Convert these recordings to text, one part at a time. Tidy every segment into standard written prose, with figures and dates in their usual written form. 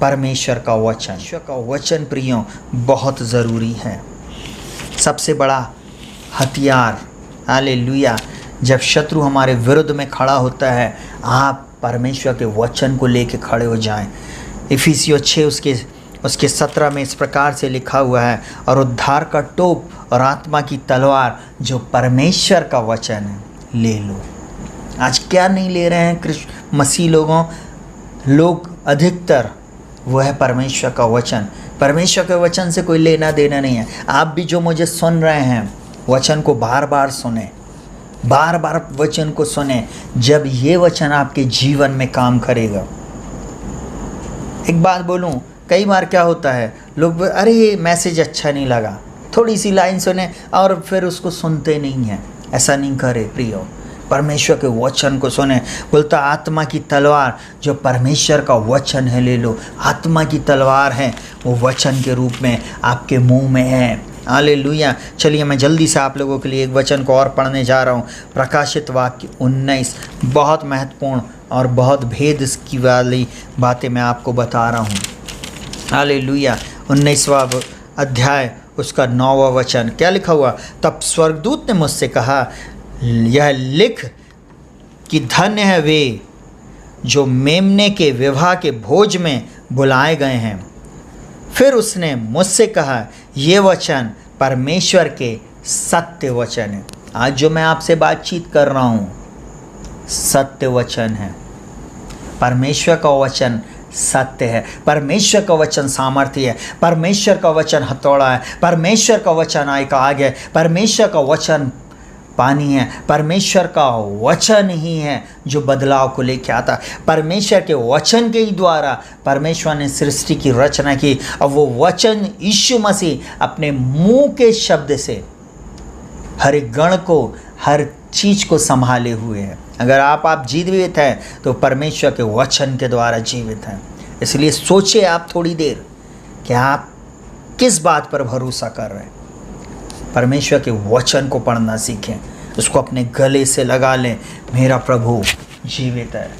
परमेश्वर का वचन प्रियों बहुत ज़रूरी है। सबसे बड़ा हथियार, हालेलुया, जब शत्रु हमारे विरुद्ध में खड़ा होता है, आप परमेश्वर के वचन को लेके खड़े हो जाएं। इफिसियों 6 उसके 17 में इस प्रकार से लिखा हुआ है, और उद्धार का टोप और आत्मा की तलवार जो परमेश्वर का वचन है ले लो। आज क्या नहीं ले रहे हैं कृष्ण मसीह लोग अधिकतर, वो है परमेश्वर का वचन। परमेश्वर के वचन से कोई लेना देना नहीं है। आप भी जो मुझे सुन रहे हैं, वचन को बार बार सुने, बार बार वचन को सुने। जब ये वचन आपके जीवन में काम करेगा। एक बात बोलूं, कई बार क्या होता है, लोग अरे मैसेज अच्छा नहीं लगा, थोड़ी सी लाइन सुने और फिर उसको सुनते नहीं हैं। ऐसा नहीं करे प्रियो, परमेश्वर के वचन को सुने। बोलता आत्मा की तलवार जो परमेश्वर का वचन है ले लो। आत्मा की तलवार है, वो वचन के रूप में आपके मुंह में है। हालेलुया। चलिए मैं जल्दी से आप लोगों के लिए एक वचन को और पढ़ने जा रहा हूँ। प्रकाशित वाक्य 19, बहुत महत्वपूर्ण और बहुत भेद की वाली बातें मैं आपको बता रहा हूँ। हालेलुया। 19वां अध्याय उसका 9वां वचन क्या लिखा हुआ। तब स्वर्गदूत ने मुझसे कहा, यह लिख कि धन्य है वे जो मेमने के विवाह के भोज में बुलाए गए हैं। फिर उसने मुझसे कहा, ये वचन परमेश्वर के सत्य वचन है। आज जो मैं आपसे बातचीत कर रहा हूँ सत्य वचन है। परमेश्वर का वचन सत्य है। परमेश्वर का वचन सामर्थ्य है। परमेश्वर का वचन हथौड़ा है। परमेश्वर का वचन आग है। परमेश्वर का वचन पानी है। परमेश्वर का वचन ही है जो बदलाव को लेके आता। परमेश्वर के वचन के ही द्वारा परमेश्वर ने सृष्टि की रचना की, और वो वचन यीशु मसीह अपने मुंह के शब्द से हर एक गण को, हर चीज को संभाले हुए हैं। अगर आप जीवित हैं तो परमेश्वर के वचन के द्वारा जीवित हैं। इसलिए सोचिए आप थोड़ी देर कि आप किस बात पर भरोसा कर रहे हैं। परमेश्वर के वचन को पढ़ना सीखें, उसको अपने गले से लगा लें। मेरा प्रभु जीवित है।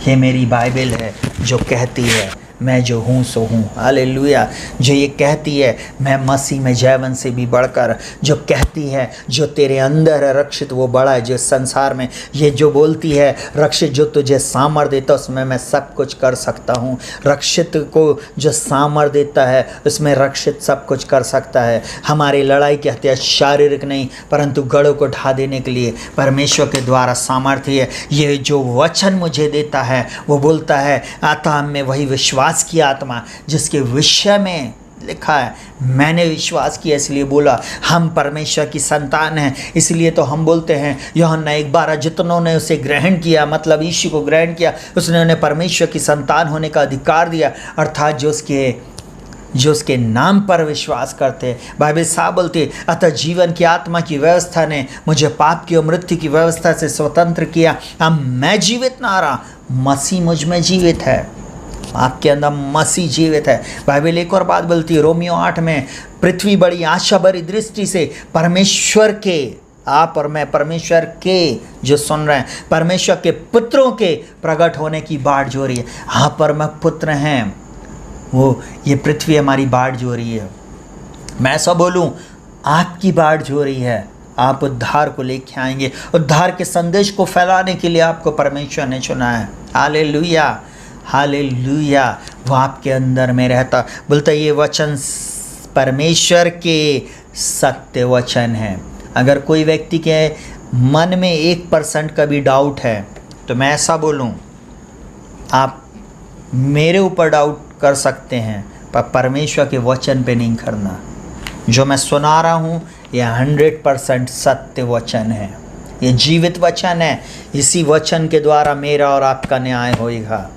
ये मेरी बाइबल है जो कहती है मैं जो हूँ सो हूँ। हालेलुया। जो ये कहती है मैं मसीह में जैवन से भी बढ़कर, जो कहती है जो तेरे अंदर है रक्षित वो बड़ा है जो संसार में, ये जो बोलती है रक्षित जो तुझे सामर्थ देता उसमें मैं सब कुछ कर सकता हूँ। रक्षित को जो सामर्थ देता है उसमें रक्षित सब कुछ कर सकता है। हमारी लड़ाई की हत्या शारीरिक नहीं परंतु गढ़ों को ढा देने के लिए परमेश्वर के द्वारा सामर्थ्य है। ये जो वचन मुझे देता है वो बोलता है आता में वही विश्वास की आत्मा जिसके विषय में लिखा है मैंने विश्वास किया इसलिए बोला। हम परमेश्वर की संतान हैं, इसलिए तो हम बोलते हैं यूहन्ना 1:12 जितनों ने उसे ग्रहण किया, मतलब यीशु को ग्रहण किया, उसने उन्हें परमेश्वर की संतान होने का अधिकार दिया, अर्थात जो उसके नाम पर विश्वास करते। बाइबल साफ बोलती है अतः जीवन की आत्मा की व्यवस्था ने मुझे पाप की और मृत्यु की व्यवस्था से स्वतंत्र किया। अब मैं जीवित ना रहा, मसीह मुझ में जीवित है। आपके अंदर मसीह जीवित है। बाइबल एक और बात बोलती है रोमियो 8 में, पृथ्वी बड़ी आशा भरी दृष्टि से परमेश्वर के, आप और मैं परमेश्वर के जो सुन रहे हैं, परमेश्वर के पुत्रों के प्रकट होने की बाट जो रही है। हाँ पर मैं पुत्र हैं, वो ये पृथ्वी हमारी बाट जो रही है। मैं ऐसा बोलूं आपकी बाट जो रही है। आप उद्धार को लेके आएंगे। उद्धार के संदेश को फैलाने के लिए आपको परमेश्वर ने चुना है। Hallelujah hallelujah. वो आपके अंदर में रहता। बोलता ये वचन परमेश्वर के सत्य वचन है। अगर कोई व्यक्ति के मन में 1% का भी डाउट है तो मैं ऐसा बोलूं, आप मेरे ऊपर डाउट कर सकते हैं पर परमेश्वर के वचन पे नहीं करना। जो मैं सुना रहा हूँ यह 100% सत्य वचन है, ये जीवित वचन है। इसी वचन के द्वारा मेरा और आपका न्याय होएगा।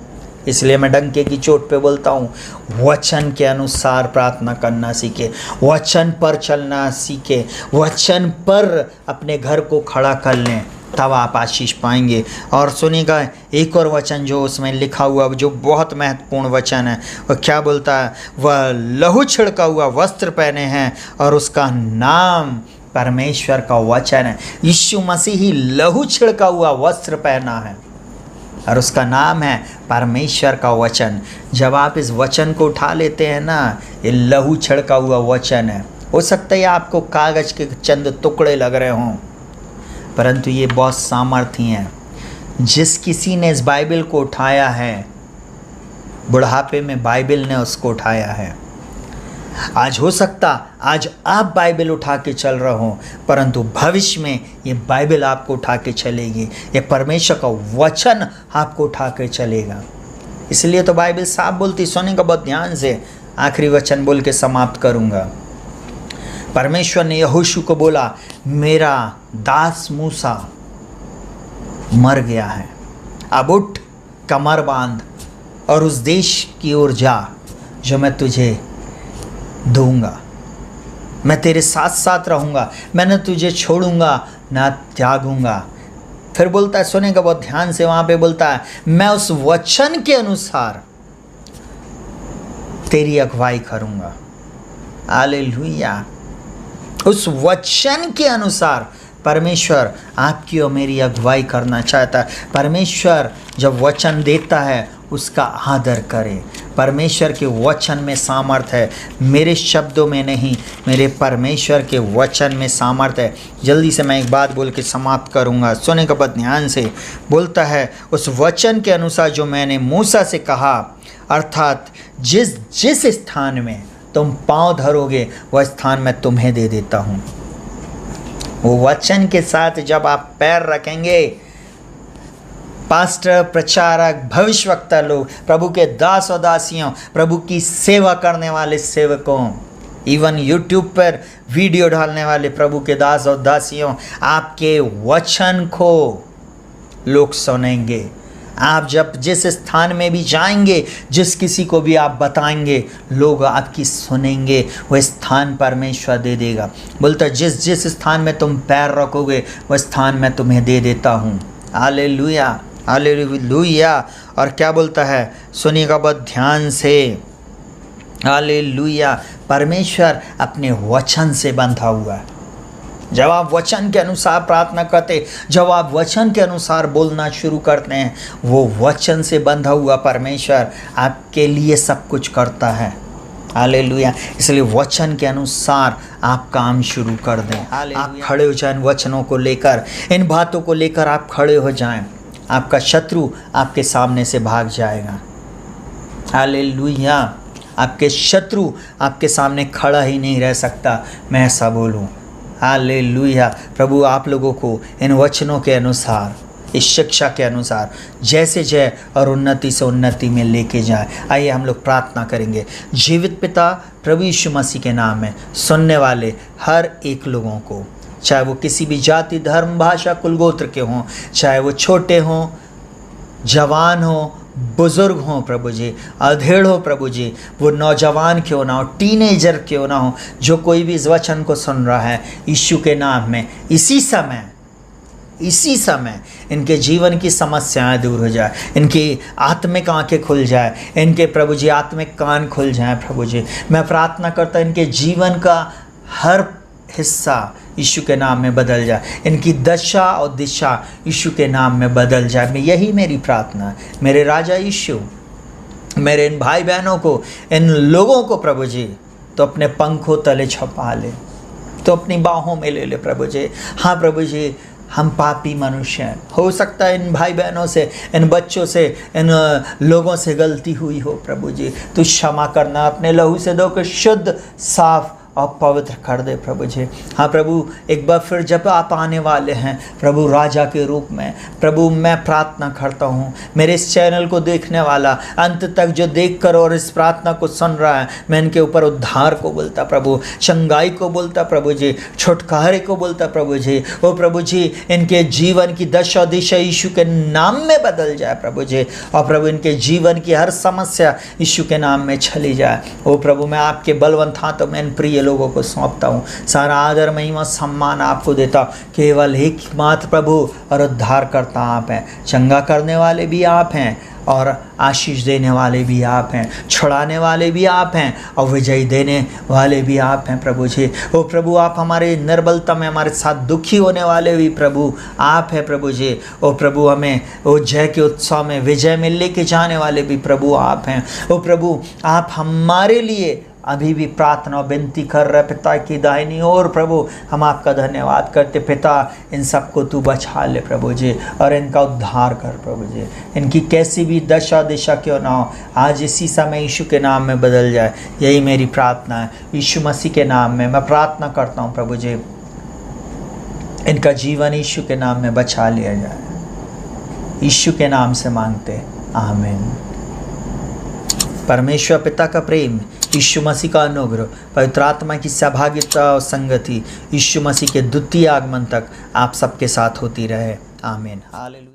इसलिए मैं डंके की चोट पे बोलता हूँ वचन के अनुसार प्रार्थना करना सीखे, वचन पर चलना सीखे, वचन पर अपने घर को खड़ा कर लें, तब आप आशीष पाएंगे। और सुनिएगा एक और वचन जो उसमें लिखा हुआ जो बहुत महत्वपूर्ण वचन है, वह क्या बोलता है। वह लहू छिड़का हुआ वस्त्र पहने हैं और उसका नाम परमेश्वर का वचन है। यीशु मसीह ही लहू छिड़का हुआ वस्त्र पहना है। और उसका नाम है परमेश्वर का वचन। जब आप इस वचन को उठा लेते हैं ना, ये लहू छिड़का हुआ वचन है। हो सकता है आपको कागज़ के चंद टुकड़े लग रहे हों, परंतु ये बहुत सामर्थ्य हैं। जिस किसी ने इस बाइबल को उठाया है, बुढ़ापे में बाइबल ने उसको उठाया है। आज हो सकता आज आप बाइबल उठा के चल रहे हो, परंतु भविष्य में ये बाइबल आपको उठा के चलेगी। ये परमेश्वर का वचन आपको उठा के चलेगा। इसलिए तो बाइबल साफ बोलती, सुने का बहुत ध्यान से, आखिरी वचन बोल के समाप्त करूँगा। परमेश्वर ने यहोशू को बोला, मेरा दास मूसा मर गया है, अब उठ, कमर बांध और उस देश की ओर जा जो मैं तुझे दूंगा। मैं तेरे साथ साथ रहूँगा, मैंने तुझे छोड़ूंगा ना त्यागूंगा। फिर बोलता है, सुनेगा बहुत ध्यान से, वहाँ पे बोलता है, मैं उस वचन के अनुसार तेरी अगुवाई करूँगा। हालेलुया। उस वचन के अनुसार परमेश्वर आपकी और मेरी अगुवाई करना चाहता है। परमेश्वर जब वचन देता है उसका आदर करें। परमेश्वर के वचन में सामर्थ है, मेरे शब्दों में नहीं, मेरे परमेश्वर के वचन में सामर्थ है। जल्दी से मैं एक बात बोल के समाप्त करूंगा, सुने का बहुत ध्यान से। बोलता है, उस वचन के अनुसार जो मैंने मूसा से कहा, अर्थात जिस स्थान में तुम पांव धरोगे वह स्थान मैं तुम्हें दे देता हूँ। वो वचन के साथ जब आप पैर रखेंगे, पास्टर, प्रचारक, भविष्यवक्ता लोग, प्रभु के दास और दासियों, प्रभु की सेवा करने वाले सेवकों, इवन यूट्यूब पर वीडियो डालने वाले प्रभु के दास और दासियों, आपके वचन को लोग सुनेंगे। आप जब जिस स्थान में भी जाएंगे, जिस किसी को भी आप बताएंगे, लोग आपकी सुनेंगे। वह स्थान परमेश्वर दे देगा। बोलता जिस स्थान में तुम पैर रखोगे वह स्थान मैं तुम्हें दे देता हूँ। Hallelujah, hallelujah. और क्या बोलता है, सुनिएगा बहुत ध्यान से। हालेलुया। परमेश्वर अपने वचन से बंधा हुआ है। जब आप वचन के अनुसार प्रार्थना करते, जब आप वचन के अनुसार बोलना शुरू करते हैं, वो वचन से बंधा हुआ परमेश्वर आपके लिए सब कुछ करता है। हालेलुया। इसलिए वचन के अनुसार आप काम शुरू कर दें। आप खड़े हो जाएं वचनों को लेकर, इन बातों को लेकर आप खड़े हो जाएं। आपका शत्रु आपके सामने से भाग जाएगा। हालेलुया। आपके शत्रु आपके सामने खड़ा ही नहीं रह सकता, मैं ऐसा बोलूं। हालेलुया। प्रभु आप लोगों को इन वचनों के अनुसार, इस शिक्षा के अनुसार जैसे जय और उन्नति से उन्नति में लेके जाए। आइए हम लोग प्रार्थना करेंगे। जीवित पिता, प्रभु यीशु मसीह के नाम में सुनने वाले हर एक लोगों को, चाहे वो किसी भी जाति, धर्म, भाषा, कुल, गोत्र के हों, चाहे वो छोटे हों, जवान हों, बुज़ुर्ग हों प्रभु जी, अधेड़ हो प्रभु जी, वो नौजवान क्यों ना हो, टीनेजर क्यों ना हो, जो कोई भी इस वचन को सुन रहा है, यीशु के नाम में इसी समय इनके जीवन की समस्याएं दूर हो जाए, इनकी आत्मिक आंखें खुल जाए, इनके प्रभु जी आत्मिक कान खुल जाए। प्रभु जी मैं प्रार्थना करता हूं इनके जीवन का हर हिस्सा यीशु के नाम में बदल जाए, इनकी दशा और दिशा यीशु के नाम में बदल जाए। मैं यही मेरी प्रार्थना है। मेरे राजा यीशु, मेरे इन भाई बहनों को, इन लोगों को प्रभु जी तो अपने पंखों तले छुपा ले, तो अपनी बाहों में ले ले प्रभु जी। हाँ प्रभु जी, हम पापी मनुष्य हैं, हो सकता है इन भाई बहनों से, इन बच्चों से, इन लोगों से गलती हुई हो प्रभु जी, तू क्षमा करना, अपने लहू से धोकर शुद्ध, साफ और पवित्र कर दे प्रभु जी। हाँ प्रभु, एक बार फिर जब आप आने वाले हैं प्रभु राजा के रूप में, प्रभु मैं प्रार्थना करता हूँ मेरे इस चैनल को देखने वाला अंत तक जो देखकर और इस प्रार्थना को सुन रहा है, मैं इनके ऊपर उद्धार को बोलता प्रभु, चंगाई को बोलता प्रभु जी, छुटकारे को बोलता प्रभु जी। ओ प्रभु जी, इनके जीवन की दशा दिशा यीशु के नाम में बदल जाए प्रभु जी, और प्रभु इनके जीवन की हर समस्या यीशु के नाम में चली जाए। ओ प्रभु मैं आपके बलवंत हाथों में इन प्रिय लोगों को सौंपता हूँ। सारा आदर, महिमा, सम्मान आपको देता हूँ। केवल एक मात्र प्रभु और उद्धार करता आप हैं, चंगा करने वाले भी आप हैं, और आशीष देने वाले भी आप हैं, छुड़ाने वाले भी आप हैं और विजय देने वाले भी आप हैं प्रभु जी। ओ प्रभु, आप हमारे निर्बलता में हमारे साथ दुखी होने वाले भी प्रभु आप हैं प्रभु जी। ओ प्रभु, हमें ओ जय के उत्सव में विजय में लेके जाने वाले भी प्रभु आप हैं। ओ प्रभु, आप हमारे लिए अभी भी प्रार्थना और विनती कर रहे पिता की दाहिनी ओर प्रभु, हम आपका धन्यवाद करते पिता। इन सबको तू बचा ले प्रभु जी और इनका उद्धार कर प्रभु जी। इनकी कैसी भी दशा दिशा क्यों ना हो, आज इसी समय यीशु के नाम में बदल जाए, यही मेरी प्रार्थना है। यीशु मसीह के नाम में मैं प्रार्थना करता हूँ प्रभु जी, इनका जीवन यीशु के नाम में बचा लिया जाए। यीशु के नाम से मांगते, आमीन। परमेश्वर पिता का प्रेम, यीशु मसीह का अनुग्रह, पवित्र आत्मा की सहभागिता और संगति यीशु मसीह के द्वितीय आगमन तक आप सबके साथ होती रहे। आमीन। हालेलुया।